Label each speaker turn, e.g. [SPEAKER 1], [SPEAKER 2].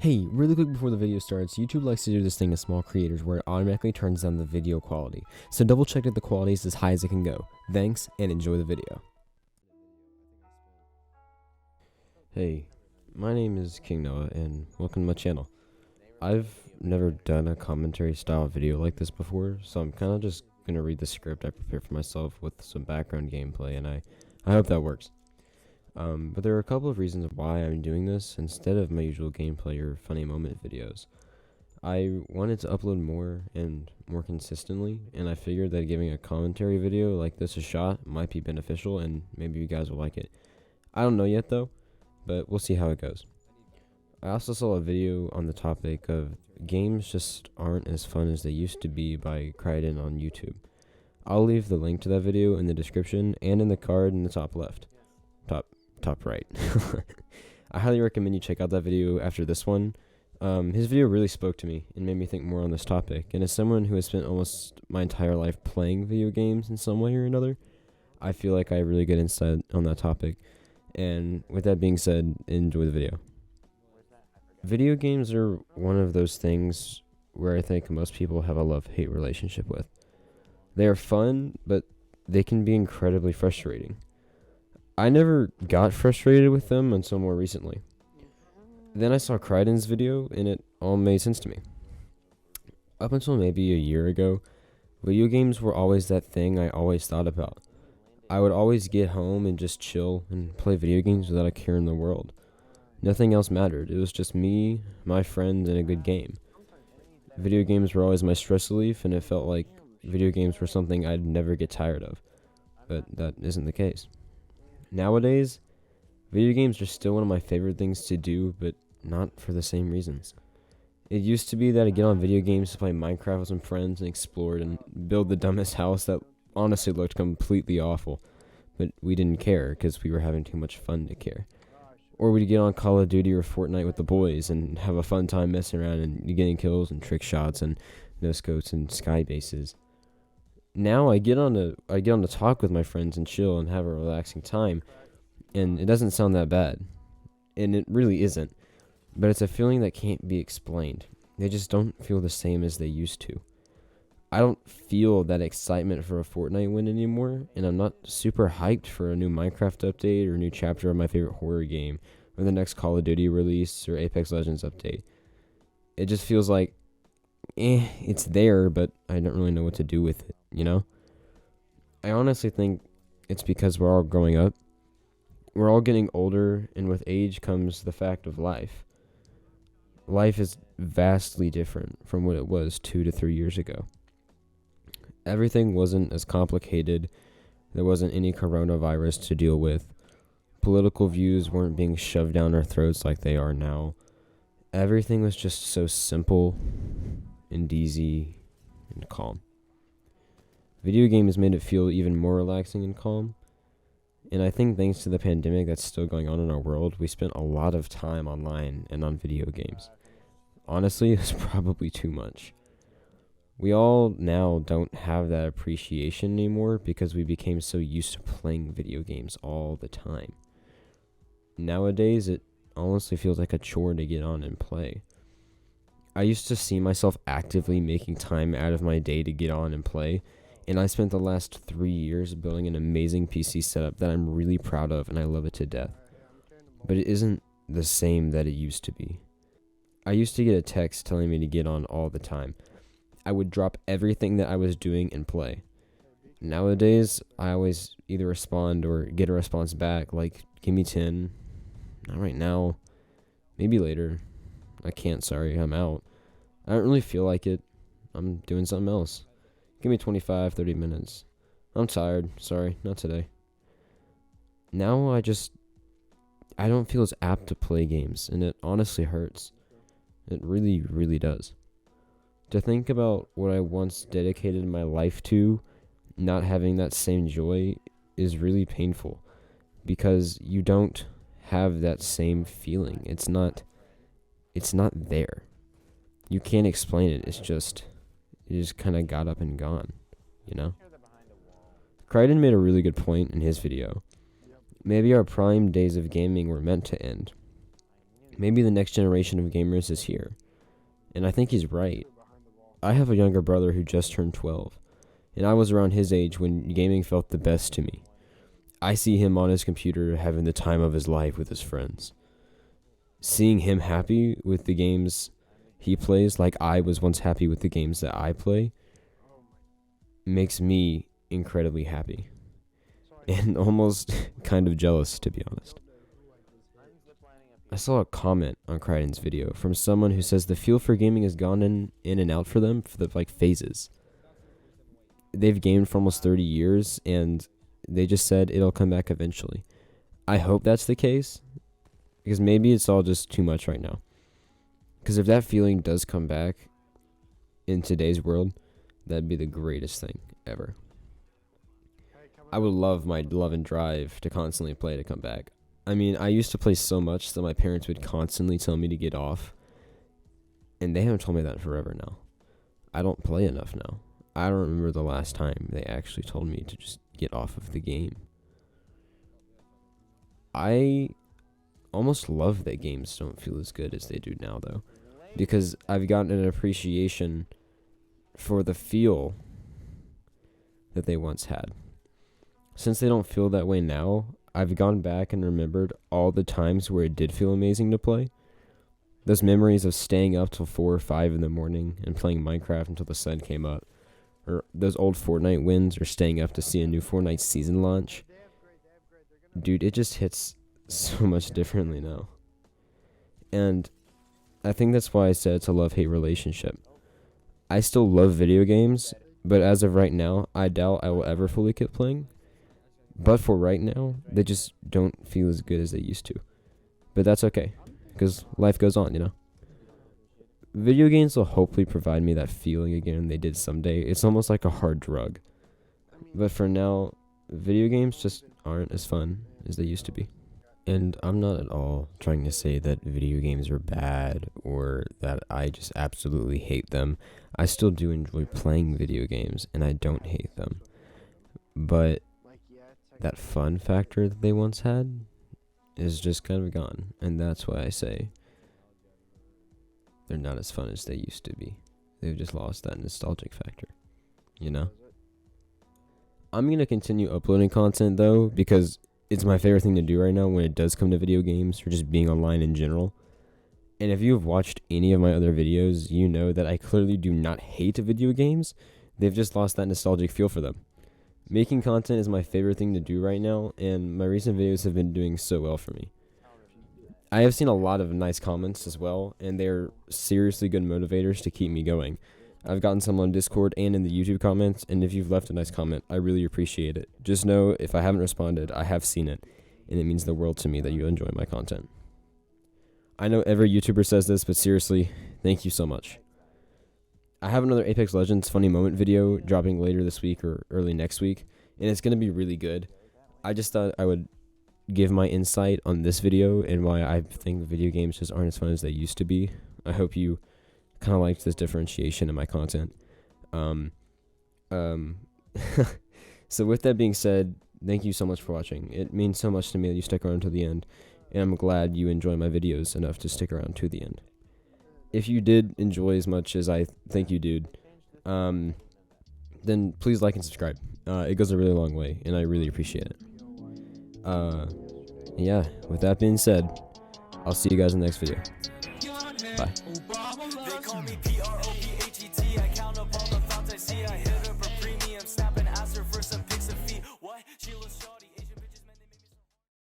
[SPEAKER 1] Hey, really quick before the video starts, YouTube likes to do this thing to small creators where it automatically turns down the video quality. So double check that the quality is as high as it can go. Thanks, and enjoy the video. Hey, my name is King Noah, and welcome to my channel. I've never done a commentary style video like this before, so I'm kind of just going to read the script I prepared for myself with some background gameplay, and I hope that works. But there are a couple of reasons why I'm doing this instead of my usual gameplay or funny moment videos. I wanted to upload more and more consistently, and I figured that giving a commentary video like this a shot might be beneficial, and maybe you guys will like it. I don't know yet though, but we'll see how it goes. I also saw a video on the topic of games just aren't as fun as they used to be by Cryden on YouTube. I'll leave the link to that video in the description and in the card in the top left. Top right. I highly recommend you check out that video after this one. His video really spoke to me and made me think more on this topic, and as someone who has spent almost my entire life playing video games in some way or another, I feel like I have really good insight on that topic. And with that being said, enjoy the video. Video games are one of those things where I think most people have a love-hate relationship with. They are fun, but they can be incredibly frustrating. I never got frustrated with them until more recently. Then I saw Cryden's video, and it all made sense to me. Up until maybe a year ago, video games were always that thing I always thought about. I would always get home and just chill and play video games without a care in the world. Nothing else mattered. It was just me, my friends, and a good game. Video games were always my stress relief, and it felt like video games were something I'd never get tired of. But that isn't the case. Nowadays, video games are still one of my favorite things to do, but not for the same reasons. It used to be that I'd get on video games to play Minecraft with some friends and explore and build the dumbest house that honestly looked completely awful, but we didn't care because we were having too much fun to care. Or we'd get on Call of Duty or Fortnite with the boys and have a fun time messing around and getting kills and trick shots and no-scopes and sky bases. Now I get on to talk with my friends and chill and have a relaxing time, and it doesn't sound that bad, and it really isn't, but it's a feeling that can't be explained. They just don't feel the same as they used to. I don't feel that excitement for a Fortnite win anymore, and I'm not super hyped for a new Minecraft update or a new chapter of my favorite horror game or the next Call of Duty release or Apex Legends update. It just feels like, it's there, but I don't really know what to do with it, you know? I honestly think it's because we're all growing up. We're all getting older, and with age comes the fact of life. Life is vastly different from what it was 2 to 3 years ago. Everything wasn't as complicated. There wasn't any coronavirus to deal with. Political views weren't being shoved down our throats like they are now. Everything was just so simple and easy and calm. Video games made it feel even more relaxing and calm. And I think thanks to the pandemic that's still going on in our world, we spent a lot of time online and on video games. Honestly, it's probably too much. We all now don't have that appreciation anymore because we became so used to playing video games all the time. Nowadays, it honestly feels like a chore to get on and play. I used to see myself actively making time out of my day to get on and play, and I spent the last 3 years building an amazing PC setup that I'm really proud of, and I love it to death. But it isn't the same that it used to be. I used to get a text telling me to get on all the time. I would drop everything that I was doing and play. Nowadays, I always either respond or get a response back, like, give me 10. Not right now. Maybe later. I can't, sorry, I'm out. I don't really feel like it. I'm doing something else. Give me 25, 30 minutes. I'm tired, sorry, not today. Now I don't feel as apt to play games, and it honestly hurts. It really, really does. To think about what I once dedicated my life to, not having that same joy, is really painful. Because you don't have that same feeling. It's not there. You can't explain it. It just kind of got up and gone, you know? Cryden made a really good point in his video. Maybe our prime days of gaming were meant to end. Maybe the next generation of gamers is here. And I think he's right. I have a younger brother who just turned 12, and I was around his age when gaming felt the best to me. I see him on his computer having the time of his life with his friends. Seeing him happy with the games he plays, like I was once happy with the games that I play, makes me incredibly happy. And almost kind of jealous, to be honest. I saw a comment on Crichton's video from someone who says the feel for gaming has gone in and out for them for the phases. They've gamed for almost 30 years and they just said it'll come back eventually. I hope that's the case, because maybe it's all just too much right now. Because if that feeling does come back in today's world, that'd be the greatest thing ever. I would love my love and drive to constantly play to come back. I mean, I used to play so much that my parents would constantly tell me to get off. And they haven't told me that in forever now. I don't play enough now. I don't remember the last time they actually told me to just get off of the game. I almost love that games don't feel as good as they do now, though. Because I've gotten an appreciation for the feel that they once had. Since they don't feel that way now, I've gone back and remembered all the times where it did feel amazing to play. Those memories of staying up till 4 or 5 in the morning and playing Minecraft until the sun came up. Or those old Fortnite wins, or staying up to see a new Fortnite season launch. Dude, it just hits so much differently now. And I think that's why I said it's a love-hate relationship. I still love video games, but as of right now, I doubt I will ever fully quit playing. But for right now, they just don't feel as good as they used to. But that's okay, because life goes on, you know? Video games will hopefully provide me that feeling again they did someday. It's almost like a hard drug. But for now, video games just aren't as fun as they used to be. And I'm not at all trying to say that video games are bad or that I just absolutely hate them. I still do enjoy playing video games, and I don't hate them. But that fun factor that they once had is just kind of gone. And that's why I say they're not as fun as they used to be. They've just lost that nostalgic factor, you know? I'm going to continue uploading content, though, because it's my favorite thing to do right now when it does come to video games or just being online in general. And if you have watched any of my other videos, you know that I clearly do not hate video games. They've just lost that nostalgic feel for them. Making content is my favorite thing to do right now, and my recent videos have been doing so well for me. I have seen a lot of nice comments as well, and they're seriously good motivators to keep me going. I've gotten some on Discord and in the YouTube comments, and if you've left a nice comment, I really appreciate it. Just know, if I haven't responded, I have seen it, and it means the world to me that you enjoy my content. I know every YouTuber says this, but seriously, thank you so much. I have another Apex Legends funny moment video dropping later this week or early next week, and it's going to be really good. I just thought I would give my insight on this video and why I think video games just aren't as fun as they used to be. I hope you kind of liked this differentiation in my content. So with that being said, thank you so much for watching. It means so much to me that you stick around to the end, and I'm glad you enjoy my videos enough to stick around to the end. If you did enjoy as much as I think you did, then please like and subscribe. It goes a really long way, and I really appreciate it. Yeah, with that being said, I'll see you guys in the next video. Bye.